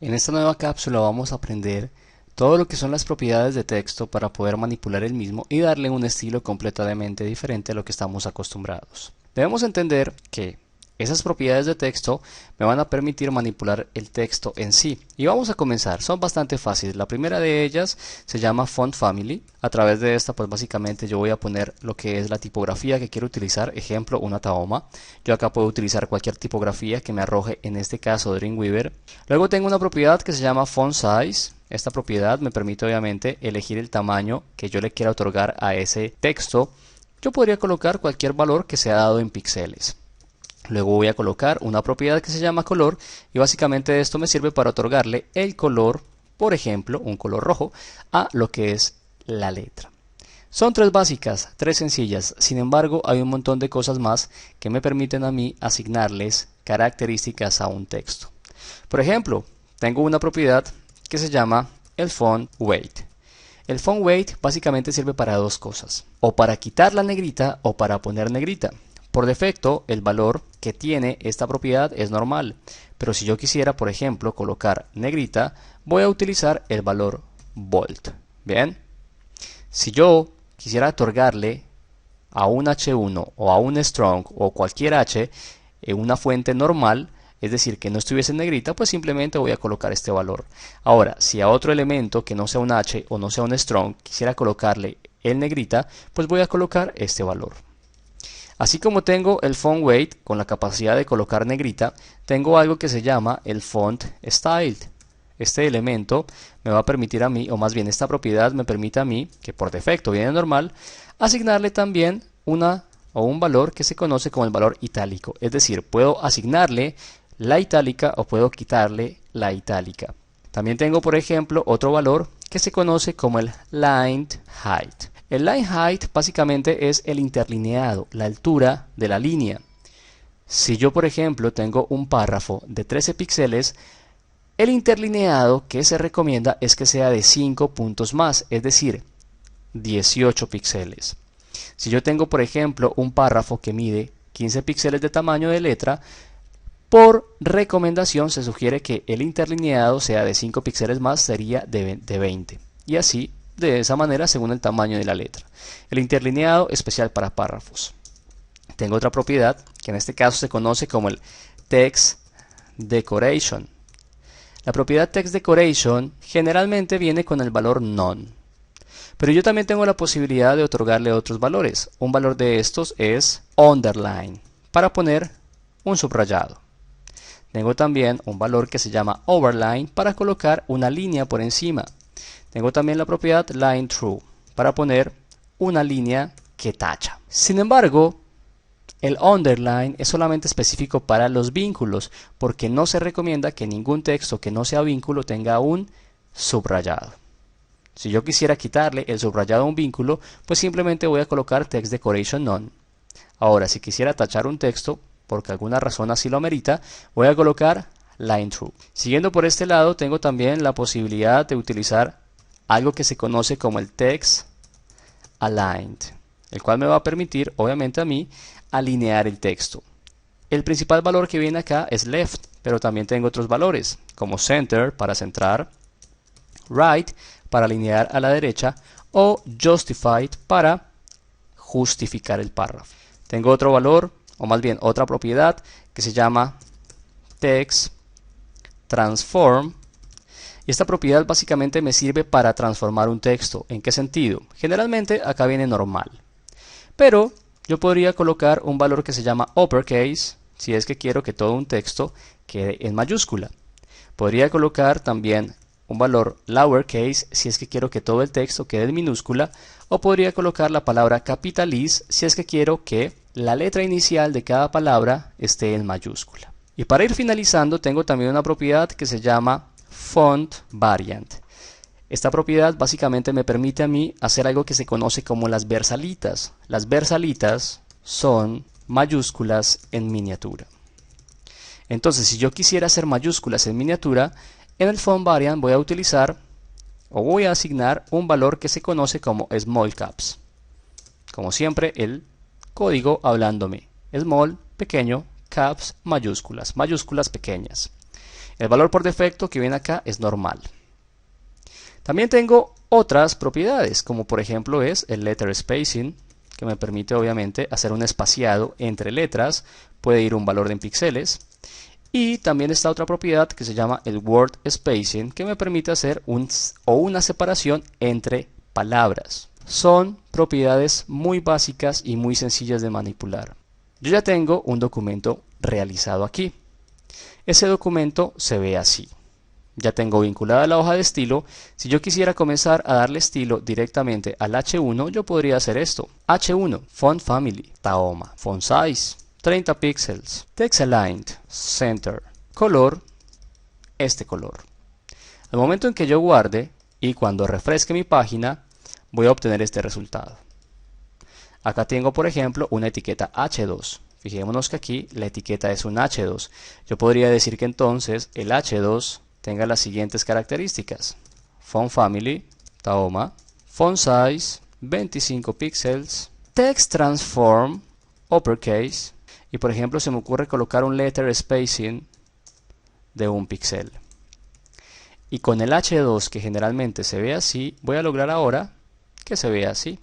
En esta nueva cápsula vamos a aprender todo lo que son las propiedades de texto para poder manipular el mismo y darle un estilo completamente diferente a lo que estamos acostumbrados. Debemos entender que esas propiedades de texto me van a permitir manipular el texto en sí. Y vamos a comenzar, son bastante fáciles. La primera de ellas se llama Font Family. A través de esta, pues básicamente yo voy a poner lo que es la tipografía que quiero utilizar. Ejemplo, una Tahoma. Yo acá puedo utilizar cualquier tipografía que me arroje, en este caso Dreamweaver. Luego tengo una propiedad que se llama Font Size. Esta propiedad me permite obviamente elegir el tamaño que yo le quiera otorgar a ese texto. Yo podría colocar cualquier valor que sea dado en píxeles. Luego voy a colocar una propiedad que se llama color y básicamente esto me sirve para otorgarle el color, por ejemplo, un color rojo, a lo que es la letra. Son tres básicas, tres sencillas, sin embargo hay un montón de cosas más que me permiten a mí asignarles características a un texto. Por ejemplo, tengo una propiedad que se llama el font weight. El font weight básicamente sirve para dos cosas, o para quitar la negrita o para poner negrita. Por defecto, el valor que tiene esta propiedad es normal, pero si yo quisiera, por ejemplo, colocar negrita, voy a utilizar el valor bold. ¿Bien? Si yo quisiera otorgarle a un H1 o a un strong o cualquier H en una fuente normal, es decir, que no estuviese en negrita, pues simplemente voy a colocar este valor. Ahora, si a otro elemento que no sea un H o no sea un strong quisiera colocarle el negrita, pues voy a colocar este valor. Así como tengo el font weight con la capacidad de colocar negrita, tengo algo que se llama el font style. Este elemento me va a permitir a mí, o más bien esta propiedad me permite a mí, que por defecto viene normal, asignarle también un valor que se conoce como el valor itálico. Es decir, puedo asignarle la itálica o puedo quitarle la itálica. También tengo, por ejemplo, otro valor que se conoce como el line height. El line height básicamente es el interlineado, la altura de la línea. Si yo, por ejemplo, tengo un párrafo de 13 píxeles, el interlineado que se recomienda es que sea de 5 puntos más, es decir, 18 píxeles. Si yo tengo, por ejemplo, un párrafo que mide 15 píxeles de tamaño de letra, por recomendación se sugiere que el interlineado sea de 5 píxeles más, sería de 20. Y así, de esa manera, según el tamaño de la letra. El interlineado especial para párrafos. Tengo otra propiedad que en este caso se conoce como el text decoration. La propiedad text decoration generalmente viene con el valor none. Pero yo también tengo la posibilidad de otorgarle otros valores. Un valor de estos es underline, para poner un subrayado. Tengo también un valor que se llama overline, para colocar una línea por encima. Tengo también la propiedad line through, para poner una línea que tacha. Sin embargo, el underline es solamente específico para los vínculos, porque no se recomienda que ningún texto que no sea vínculo tenga un subrayado. Si yo quisiera quitarle el subrayado a un vínculo, pues simplemente voy a colocar text decoration none. Ahora, si quisiera tachar un texto, porque alguna razón así lo amerita, voy a colocar line through. Siguiendo por este lado, tengo también la posibilidad de utilizar algo que se conoce como el text aligned, el cual me va a permitir, obviamente a mí, alinear el texto. El principal valor que viene acá es left, pero también tengo otros valores, como center para centrar, right para alinear a la derecha, o justified para justificar el párrafo. Tengo otro valor, o más bien otra propiedad, que se llama text transform. Y esta propiedad básicamente me sirve para transformar un texto. ¿En qué sentido? Generalmente acá viene normal. Pero yo podría colocar un valor que se llama uppercase, si es que quiero que todo un texto quede en mayúscula. Podría colocar también un valor lowercase, si es que quiero que todo el texto quede en minúscula. O podría colocar la palabra capitalize, si es que quiero que la letra inicial de cada palabra esté en mayúscula. Y para ir finalizando, tengo también una propiedad que se llama font variant. Esta propiedad básicamente me permite a mí hacer algo que se conoce como las versalitas. Las versalitas son mayúsculas en miniatura. Entonces, si yo quisiera hacer mayúsculas en miniatura, en el font variant voy a utilizar o voy a asignar un valor que se conoce como small caps. Como siempre, el código hablándome. Small, pequeño, caps, mayúsculas, mayúsculas pequeñas. El valor por defecto que viene acá es normal. También tengo otras propiedades, como por ejemplo es el letter spacing, que me permite obviamente hacer un espaciado entre letras, puede ir un valor en píxeles. Y también está otra propiedad que se llama el word spacing, que me permite hacer una separación entre palabras. Son propiedades muy básicas y muy sencillas de manipular. Yo ya tengo un documento realizado aquí. Ese documento se ve así. Ya tengo vinculada la hoja de estilo. Si yo quisiera comenzar a darle estilo directamente al H1, yo podría hacer esto. H1, Font Family, Tahoma, Font Size, 30 píxeles, Text Aligned, Center, color, este color. Al momento en que yo guarde y cuando refresque mi página, voy a obtener este resultado. Acá tengo, por ejemplo, una etiqueta H2. Fijémonos que aquí la etiqueta es un H2. Yo podría decir que entonces el H2 tenga las siguientes características. Font Family, Tahoma, Font Size, 25 píxeles, Text Transform, Uppercase, y por ejemplo se me ocurre colocar un letter spacing de 1 píxel. Y con el H2 que generalmente se ve así, voy a lograr ahora que se vea así.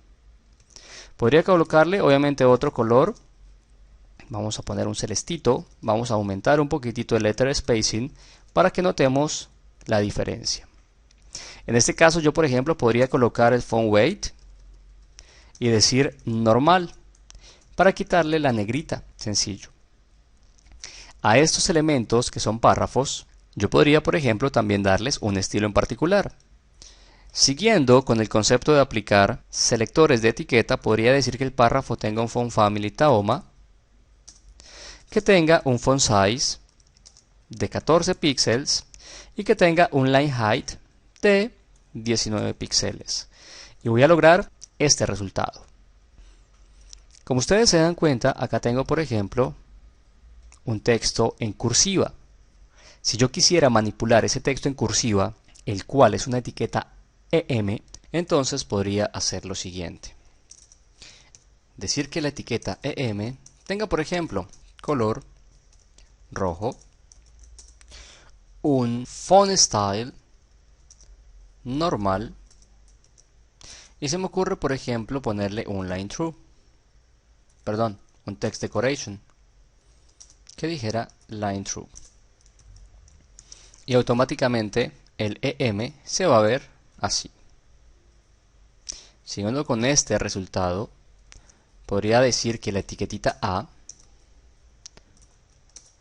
Podría colocarle obviamente otro color. Vamos a poner un celestito. Vamos a aumentar un poquitito el letter spacing para que notemos la diferencia. En este caso yo por ejemplo podría colocar el font weight y decir normal para quitarle la negrita, sencillo. A estos elementos que son párrafos, yo podría por ejemplo también darles un estilo en particular. Siguiendo con el concepto de aplicar selectores de etiqueta, podría decir que el párrafo tenga un font family Tahoma, que tenga un font size de 14 píxeles y que tenga un line height de 19 píxeles. Y voy a lograr este resultado. Como ustedes se dan cuenta, acá tengo por ejemplo un texto en cursiva. Si yo quisiera manipular ese texto en cursiva, el cual es una etiqueta EM, entonces podría hacer lo siguiente. Decir que la etiqueta EM tenga por ejemplo color rojo, un font style normal y se me ocurre por ejemplo ponerle un line through, perdón, un text decoration que dijera line through y automáticamente el EM se va a ver así. Siguiendo con este resultado, podría decir que la etiquetita A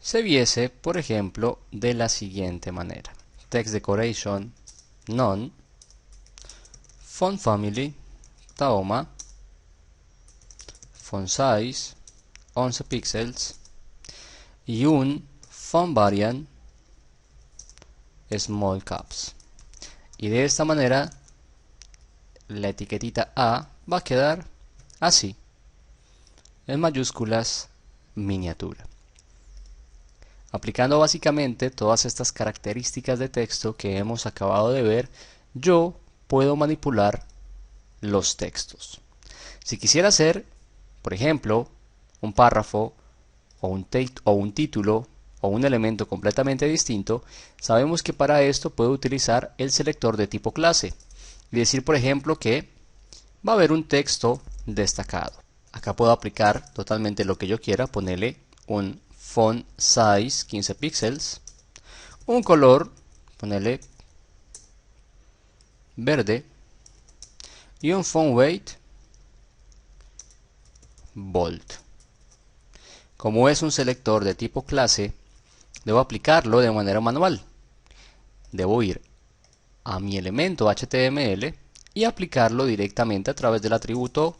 se viese, por ejemplo, de la siguiente manera. Text Decoration, None, Font Family, Tahoma, Font Size, 11 píxeles y un Font Variant, Small Caps. Y de esta manera, la etiquetita A va a quedar así, en mayúsculas, miniatura. Aplicando básicamente todas estas características de texto que hemos acabado de ver, yo puedo manipular los textos. Si quisiera hacer, por ejemplo, un párrafo o un título o un elemento completamente distinto, sabemos que para esto puedo utilizar el selector de tipo clase y decir, por ejemplo, que va a haber un texto destacado. Acá puedo aplicar totalmente lo que yo quiera, ponerle un font size 15 píxeles, un color, ponerle verde y un font weight bold. Como es un selector de tipo clase, debo aplicarlo de manera manual. Debo ir a mi elemento HTML y aplicarlo directamente a través del atributo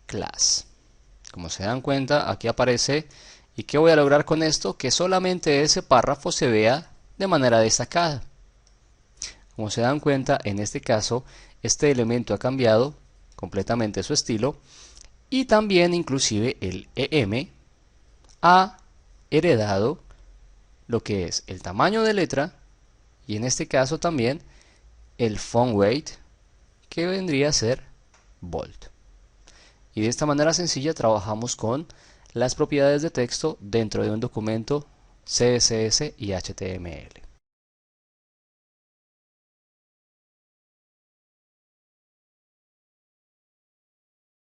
class. Como se dan cuenta, aquí aparece. ¿Y qué voy a lograr con esto? Que solamente ese párrafo se vea de manera destacada. Como se dan cuenta, en este caso, este elemento ha cambiado completamente su estilo y también inclusive el EM ha heredado lo que es el tamaño de letra y en este caso también el font weight, que vendría a ser bold. Y de esta manera sencilla trabajamos con las propiedades de texto dentro de un documento CSS y HTML.